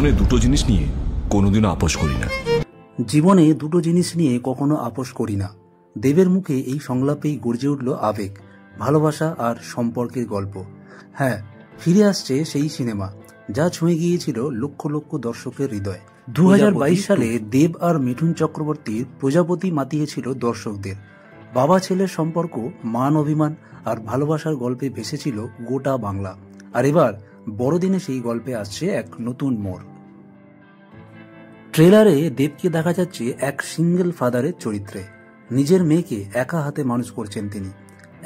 জীবনে দুটো জিনিস নিয়ে কোনোদিনও আপোষ করি না। জীবনে দুটো জিনিস নিয়ে কখনো আপোষ করি না। দেবের মুখে এই সংলাপেই গর্জে উঠল আবেগ, ভালোবাসা আর সম্পর্কের গল্প। হ্যাঁ, ফিরে আসছে সেই সিনেমা যা ছুঁয়ে গিয়েছিল লক্ষ লক্ষ দর্শকের হৃদয়। 2022 সালে দেব আর মিঠুন চক্রবর্তীর প্রজাপতি মাতিয়েছিল দর্শকদের। বাবা ছেলের সম্পর্ক, মান অভিমান আর ভালোবাসার গল্পে ভেসেছিল গোটা বাংলা। আর এবার বড়দিনে সেই গল্পে আসছে এক নতুন মোড়। ট্রেলারে দেবকে দেখা যাচ্ছে এক সিঙ্গেল ফাদারের চরিত্রে। নিজের মেয়েকে একা হাতে মানুষ করছেন তিনি।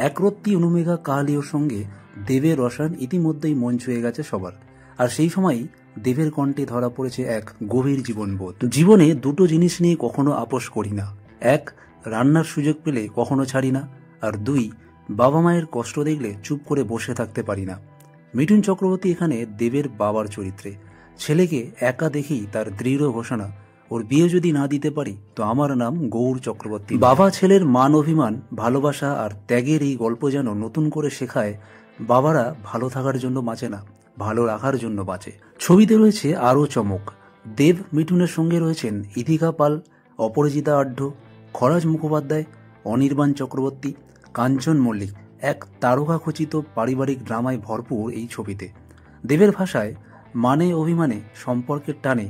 একরত্তি অনুমেঘা কাহালিওর সঙ্গে দেবের রসায়ন ইতিমধ্যেই মন ছুঁয়ে গেছে সবার। আর সেই সময়ই দেবের কণ্ঠে ধরা পড়েছে এক গভীর জীবনবোধ। জীবনে দুটো জিনিস নিয়ে কখনো আপোষ করি না। এক, রান্নার সুযোগ পেলে কখনো ছাড়ি না। আর দুই, বাবা মায়ের কষ্ট দেখলে চুপ করে বসে থাকতে পারি না। মিঠুন চক্রবর্তী এখানে দেবের বাবার চরিত্রে। ছেলেকে একা দেখেই তার দৃঢ় ঘোষণা, ওর বিয়ে যদি না দিতে পারি তো আমার নাম গৌর চক্রবর্তী। বাবা ছেলের মান অভিমান, ভালোবাসা আর ত্যাগের এই গল্প যেন নতুন করে শেখায় বাবারা ভালো থাকার জন্য বাঁচে না, ভালো রাখার জন্য বাঁচে। ছবিতে রয়েছে আরও চমক। দেব মিঠুনের সঙ্গে রয়েছেন ইথিকা পাল, অপরাজিতা আঢ্য, খরাজ মুখোপাধ্যায়, অনির্বাণ চক্রবর্তী, কাঞ্চন মল্লিক। এক তারকাখচিত পারিবারিক ড্রামায় ভরপুর এই ছবিতে। দেবের ভাষায় মানে অভিমানে, সম্পর্কের টানে,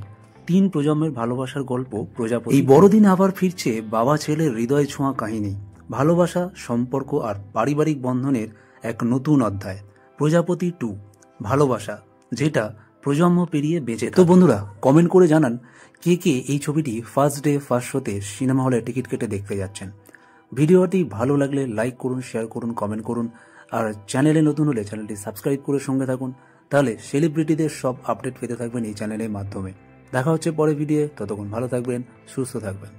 3 প্রজন্মের ভালোবাসার গল্প প্রজাপতি। এই বড়দিন আবার ফিরছে বাবা ছেলের হৃদয় ছোঁয়া কাহিনী। ভালোবাসা, সম্পর্ক আর পারিবারিক বন্ধনের এক নতুন অধ্যায়। প্রজাপতি 2, ভালোবাসা, যেটা প্রজন্ম পেরিয়ে বেঁচে। তো বন্ধুরা, কমেন্ট করে জানান কে কে এই ছবিটি ফার্স্ট ডে ফার্স্ট শোতে সিনেমা হলে টিকিট কেটে দেখতে যাচ্ছেন। ভিডিওটি ভালো লাগলে লাইক করুন, শেয়ার করুন, কমেন্ট করুন। আর চ্যানেলে নতুন হলে চ্যানেলটি সাবস্ক্রাইব করে সঙ্গে থাকুন। তাহলে সেলিব্রিটিদের সব আপডেট পেতে থাকবেন এই চ্যানেলের মাধ্যমে। দেখা হচ্ছে পরের ভিডিও। ততক্ষণ ভালো থাকবেন, সুস্থ থাকবেন।